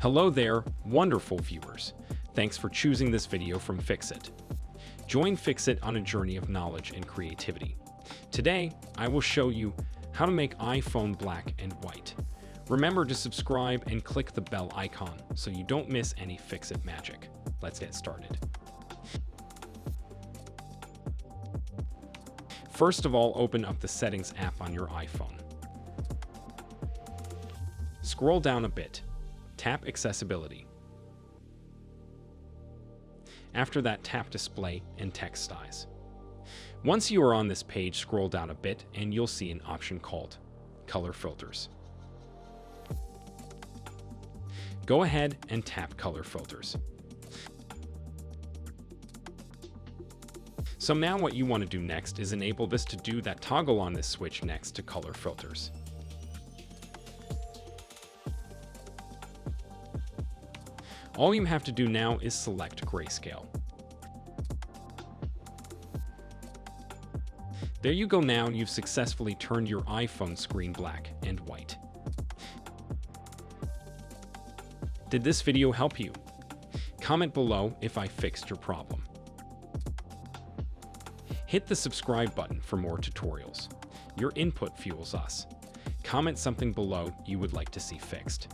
Hello there, wonderful viewers. Thanks for choosing this video from Fixit. Join Fixit on a journey of knowledge and creativity. Today, I will show you how to make iPhone black and white. Remember to subscribe and click the bell icon so you don't miss any Fixit magic. Let's get started. First of all, open up the Settings app on your iPhone. Scroll down a bit. Tap Accessibility. After that, tap Display and Text Size. Once you are on this page, scroll down a bit and you'll see an option called Color Filters. Go ahead and tap Color Filters. So now what you want to do next is enable this to do that toggle on this switch next to Color Filters. All you have to do now is select Grayscale. There you go. Now you've successfully turned your iPhone screen black and white. Did this video help you? Comment below if I fixed your problem. Hit the subscribe button for more tutorials. Your input fuels us. Comment something below you would like to see fixed.